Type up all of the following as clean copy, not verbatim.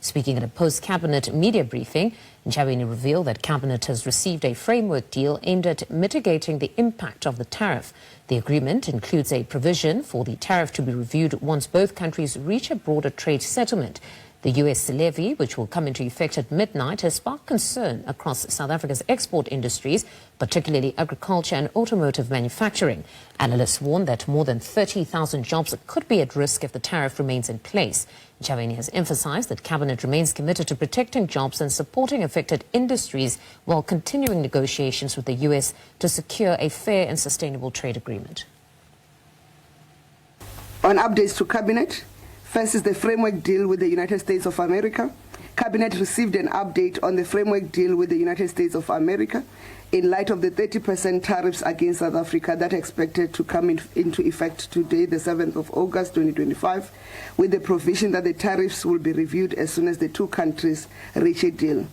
Speaking at a post-cabinet media briefing, Ntshavheni revealed that cabinet has received a framework deal aimed at mitigating the impact of the tariff. The agreement includes a provision for the tariff to be reviewed once both countries reach a broader trade settlement. The US levy, which will come into effect at midnight, has sparked concern across South Africa's export industries, particularly agriculture and automotive manufacturing. Analysts warn that more than 30,000 jobs could be at risk if the tariff remains in place. Ntshavheni has emphasized that Cabinet remains committed to protecting jobs and supporting affected industries while continuing negotiations with the US to secure a fair and sustainable trade agreement. On updates to Cabinet, first is the framework deal with the United States of America. Cabinet received an update on the framework deal with the United States of America in light of the 30% tariffs against South Africa that are expected to come into effect today, the 7th of August 2025, with the provision that the tariffs will be reviewed as soon as the two countries reach a deal.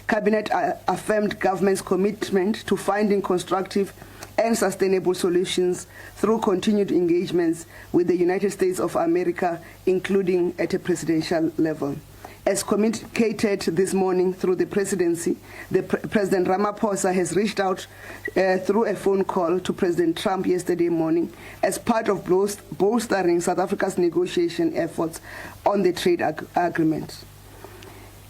Cabinet affirmed government's commitment to finding constructive and sustainable solutions through continued engagements with the United States of America, including at a presidential level. As communicated this morning through the presidency, President Ramaphosa has reached out through a phone call to President Trump yesterday morning as part of bolstering South Africa's negotiation efforts on the trade agreement.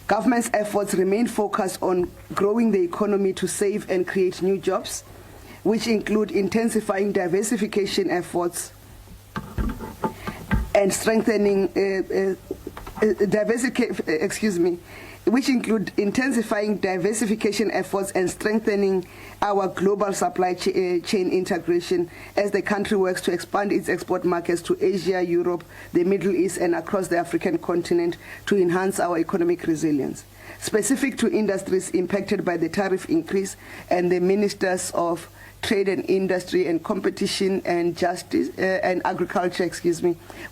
Government's efforts remain focused on growing the economy to save and create new jobs, which include intensifying diversification efforts and strengthening which include intensifying diversification efforts and strengthening our global supply chain integration as the country works to expand its export markets to Asia, Europe, the Middle East, and across the African continent to enhance our economic resilience. Specific to industries impacted by the tariff increase, and the ministers of Trade and Industry and Competition and Justice and Agriculture,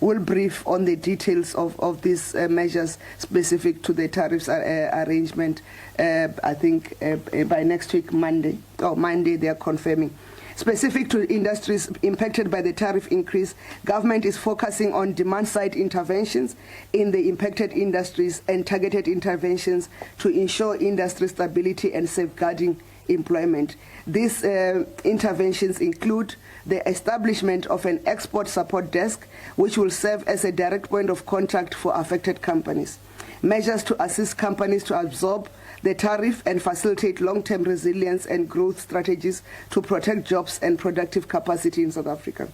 will brief on the details of these measures specific to the tariffs arrangement. I think by next week, Monday they are confirming. Specific to industries impacted by the tariff increase, government is focusing on demand-side interventions in the impacted industries and targeted interventions to ensure industry stability and safeguarding employment. These interventions include the establishment of an export support desk, which will serve as a direct point of contact for affected companies. Measures to assist companies to absorb the tariff and facilitate long-term resilience and growth strategies to protect jobs and productive capacity in South Africa.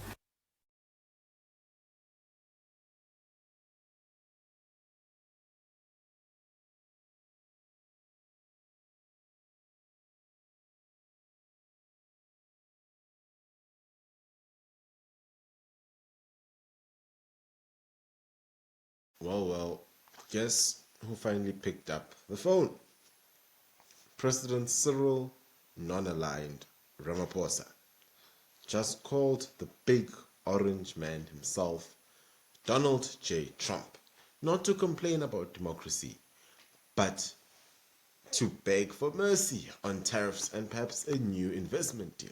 Well, guess who finally picked up the phone? President Cyril non-aligned Ramaphosa just called the big orange man himself, Donald J. Trump, not to complain about democracy, but to beg for mercy on tariffs and perhaps a new investment deal.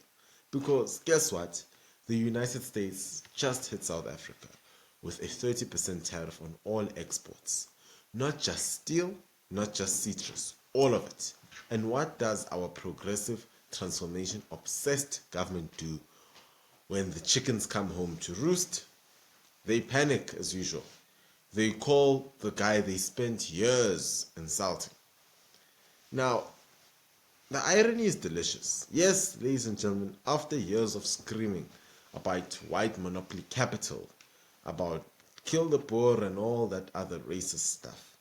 Because guess what? The United States just hit South Africa with a 30% tariff on all exports. Not just steel, not just citrus, all of it. And what does our progressive, transformation-obsessed government do when the chickens come home to roost? They panic as usual. They call the guy they spent years insulting. Now, the irony is delicious. Yes, ladies and gentlemen, after years of screaming about white monopoly capital, about kill the poor and all that other racist stuff,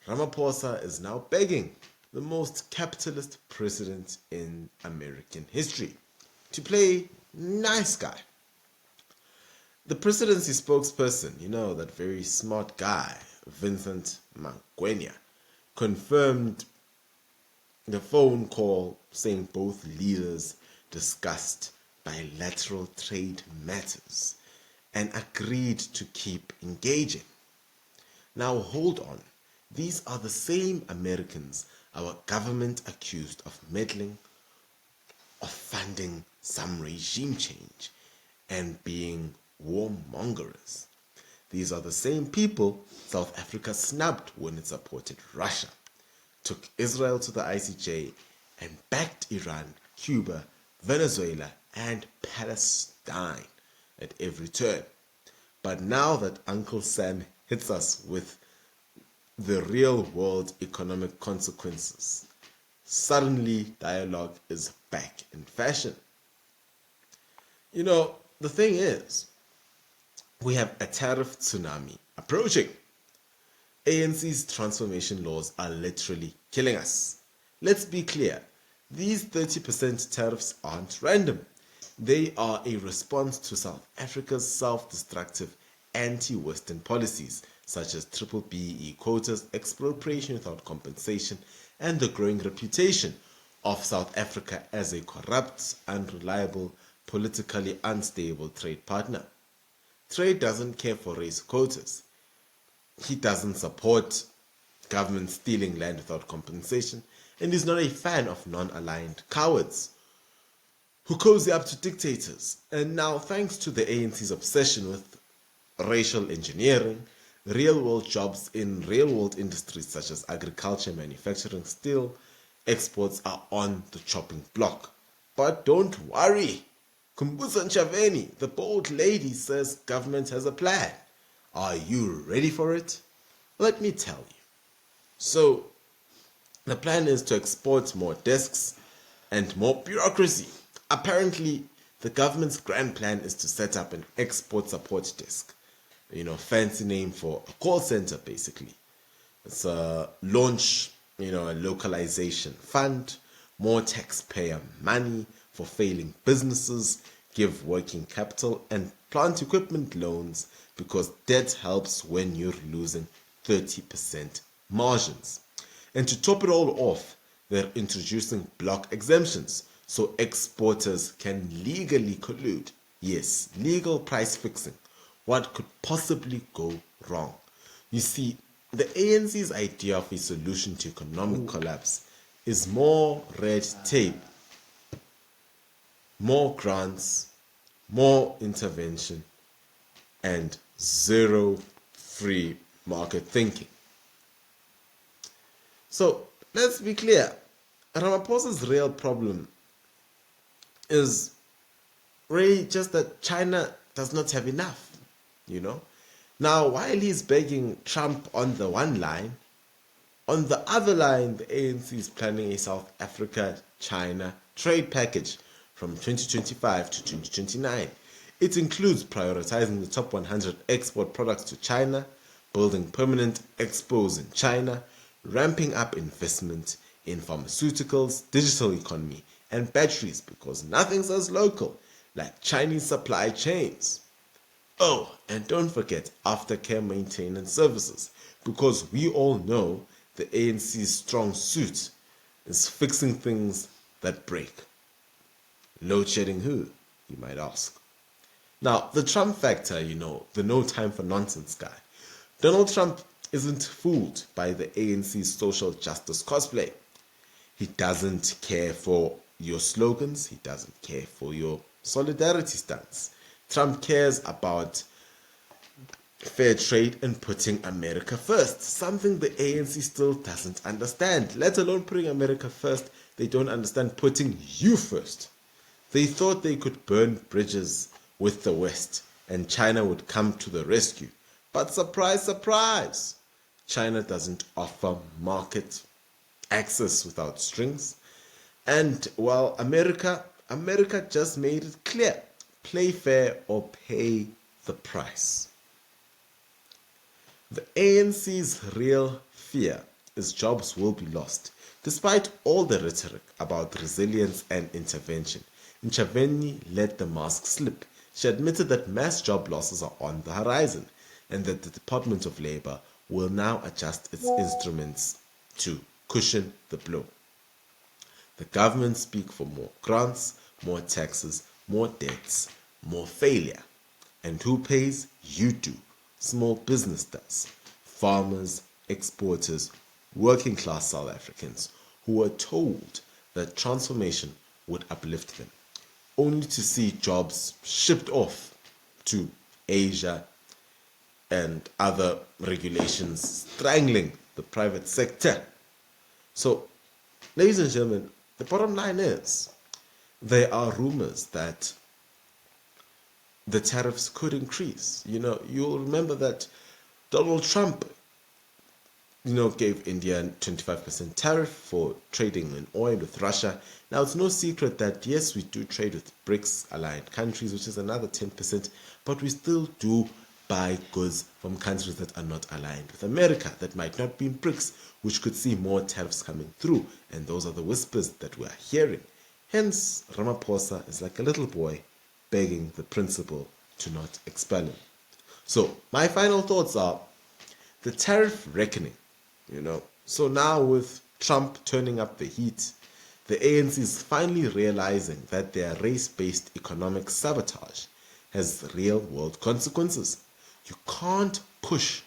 Ramaphosa is now begging the most capitalist president in American history to play nice guy. The presidency spokesperson, that very smart guy, Vincent Magwenya, confirmed the phone call saying both leaders discussed bilateral trade matters and agreed to keep engaging. Now hold on, these are the same Americans our government accused of meddling, of funding some regime change and being warmongers. These are the same people South Africa snubbed when it supported Russia, took Israel to the ICJ, and backed Iran, Cuba, Venezuela, and Palestine at every turn. But now that Uncle Sam hits us with the real world economic consequences, suddenly dialogue is back in fashion. You know, the thing is, we have a tariff tsunami approaching. ANC's transformation laws are literally killing us. Let's be clear, these 30% tariffs aren't random. They are a response to South Africa's self-destructive anti-Western policies such as triple BEE quotas, expropriation without compensation, and the growing reputation of South Africa as a corrupt, unreliable, politically unstable trade partner. Trade doesn't care for race quotas. He doesn't support government stealing land without compensation, and is not a fan of non-aligned cowards who cozy up to dictators. And now, thanks to the ANC's obsession with racial engineering, real-world jobs in real-world industries such as agriculture, manufacturing, steel, exports are on the chopping block. But don't worry. Kumbusa Nchaveni, the bold lady, says government has a plan. Are you ready for it? Let me tell you. So, the plan is to export more desks and more bureaucracy. Apparently, the government's grand plan is to set up an export support desk. Fancy name for a call center, basically. It's a launch, a localization fund, more taxpayer money for failing businesses, give working capital and plant equipment loans because debt helps when you're losing 30% margins. And to top it all off, they're introducing block exemptions so exporters can legally collude. Yes, legal price fixing. What could possibly go wrong? You see, the ANC's idea of a solution to economic collapse is more red tape, more grants, more intervention, and zero free market thinking. So let's be clear, Ramaphosa's real problem is really just that China does not have enough. Now, while he's begging Trump on the one line, on the other line, the ANC is planning a South Africa-China trade package from 2025 to 2029. It includes prioritizing the top 100 export products to China, building permanent expos in China, ramping up investment in pharmaceuticals, digital economy, and batteries because nothing says local like Chinese supply chains. Oh, and don't forget aftercare maintenance services, because we all know the ANC's strong suit is fixing things that break. Load shedding who, you might ask. Now, the Trump factor, the no time for nonsense guy. Donald Trump isn't fooled by the ANC's social justice cosplay. He doesn't care for your slogans. He doesn't care for your solidarity stance. Trump cares about fair trade and putting America first, something the ANC still doesn't understand, let alone putting America first. They don't understand putting you first. They thought they could burn bridges with the West and China would come to the rescue. But surprise, surprise, China doesn't offer market access without strings. And well, America just made it clear. Play fair or pay the price. The ANC's real fear is jobs will be lost. Despite all the rhetoric about resilience and intervention, Nchaveni let the mask slip. She admitted that mass job losses are on the horizon and that the Department of Labor will now adjust its instruments to cushion the blow. The government speak for more grants, more taxes, more debts, more failure. And who pays? You do. Small business does. Farmers, exporters, working class South Africans who were told that transformation would uplift them, only to see jobs shipped off to Asia, and other regulations strangling the private sector. So, ladies and gentlemen, the bottom line is there are rumors that the tariffs could increase. You'll remember that Donald Trump, gave India a 25% tariff for trading in oil with Russia. Now, it's no secret that, yes, we do trade with BRICS aligned countries, which is another 10%, but we still do buy goods from countries that are not aligned with America, that might not be in BRICS, which could see more tariffs coming through. And those are the whispers that we're hearing. Hence, Ramaphosa is like a little boy begging the principal to not expel him. So, my final thoughts are the tariff reckoning. So now with Trump turning up the heat, the ANC is finally realizing that their race-based economic sabotage has real-world consequences. You can't push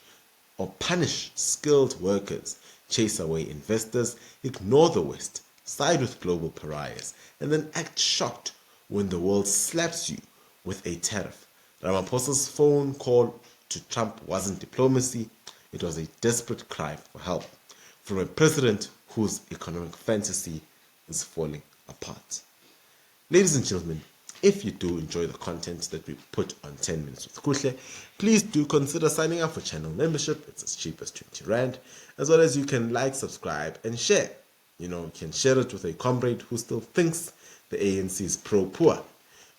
or punish skilled workers, chase away investors, ignore the West, side with global pariahs, and then act shocked when the world slaps you with a tariff. Ramaphosa's phone call to Trump wasn't diplomacy. It was a desperate cry for help from a president whose economic fantasy is falling apart. Ladies and gentlemen, if you do enjoy the content that we put on 10 Minutes with Kuhle, please do consider signing up for channel membership. It's as cheap as 20 Rand. As well as you can like, subscribe, and share. You can share it with a comrade who still thinks the ANC is pro-poor.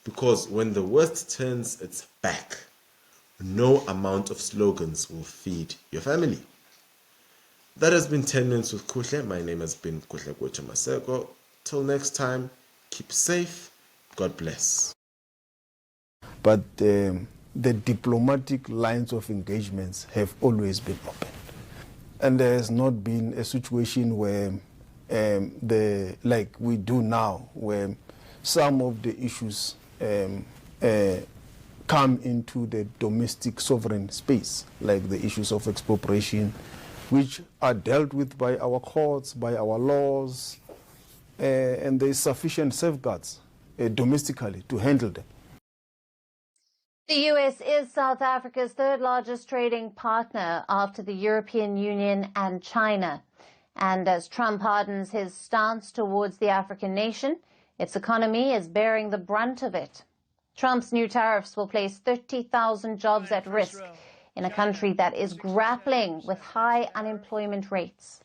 Because when the West turns its back, no amount of slogans will feed your family. That has been 10 Minutes with Kuhle. My name has been Kuhle Maseko. Till next time, keep safe. God bless. But the diplomatic lines of engagements have always been open. And there has not been a situation where, like we do now, where some of the issues come into the domestic sovereign space, like the issues of expropriation, which are dealt with by our courts, by our laws, and there is sufficient safeguards domestically to handle them. The US is South Africa's third largest trading partner after the European Union and China. And as Trump hardens his stance towards the African nation, its economy is bearing the brunt of it. Trump's new tariffs will place 30,000 jobs at risk in a country that is grappling with high unemployment rates.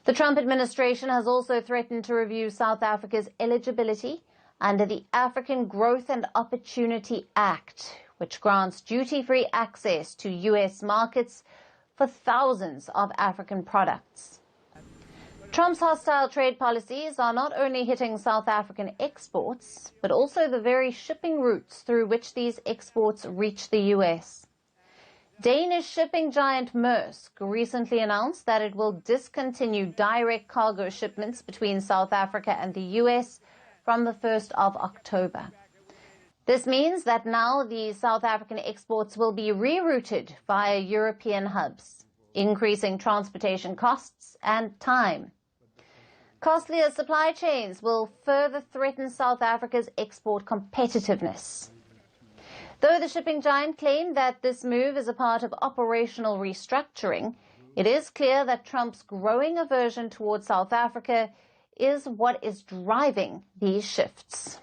The Trump administration has also threatened to review South Africa's eligibility under the African Growth and Opportunity Act, which grants duty-free access to U.S. markets for thousands of African products. Trump's hostile trade policies are not only hitting South African exports, but also the very shipping routes through which these exports reach the U.S. Danish shipping giant Maersk recently announced that it will discontinue direct cargo shipments between South Africa and the U.S. from the 1st of October. This means that now the South African exports will be rerouted via European hubs, increasing transportation costs and time. Costlier supply chains will further threaten South Africa's export competitiveness. Though the shipping giant claimed that this move is a part of operational restructuring, it is clear that Trump's growing aversion towards South Africa is what is driving these shifts.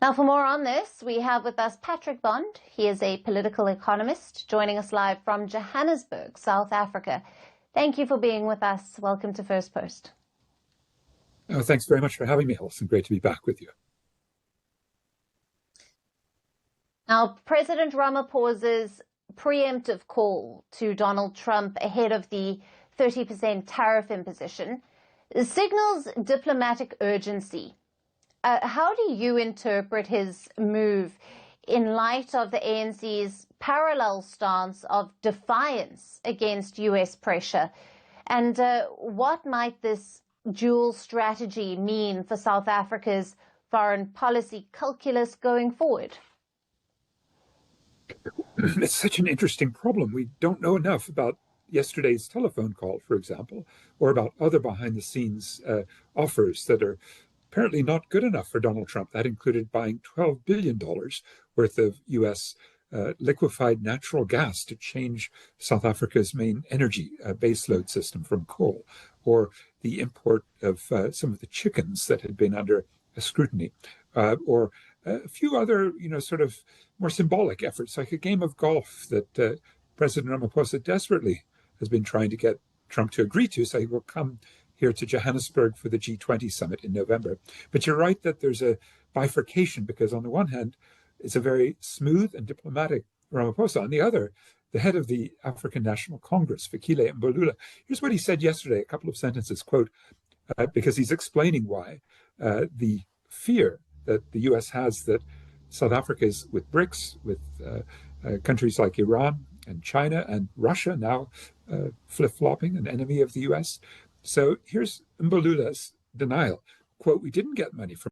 Now, for more on this, we have with us Patrick Bond. He is a political economist joining us live from Johannesburg, South Africa. Thank you for being with us. Welcome to First Post. Oh, thanks very much for having me, Alison. Great to be back with you. Now, President Ramaphosa's preemptive call to Donald Trump ahead of the 30% tariff imposition signals diplomatic urgency. How do you interpret his move in light of the ANC's parallel stance of defiance against U.S. pressure? And what might this dual strategy mean for South Africa's foreign policy calculus going forward? It's such an interesting problem. We don't know enough about yesterday's telephone call, for example, or about other behind-the-scenes offers that are apparently not good enough for Donald Trump. That included buying $12 billion worth of U.S. liquefied natural gas to change South Africa's main energy baseload system from coal, or the import of some of the chickens that had been under scrutiny, or a few other, sort of more symbolic efforts, like a game of golf that President Ramaphosa desperately has been trying to get Trump to agree to, so he will come here to Johannesburg for the G20 summit in November. But you're right that there's a bifurcation, because on the one hand, it's a very smooth and diplomatic Ramaphosa. On the other, the head of the African National Congress, Kuhle Mbalula, here's what he said yesterday, a couple of sentences, quote, because he's explaining why the fear that the US has that South Africa is with BRICS, with countries like Iran and China and Russia now flip-flopping, an enemy of the US. So here's Mbalula's denial. Quote, "We didn't get money from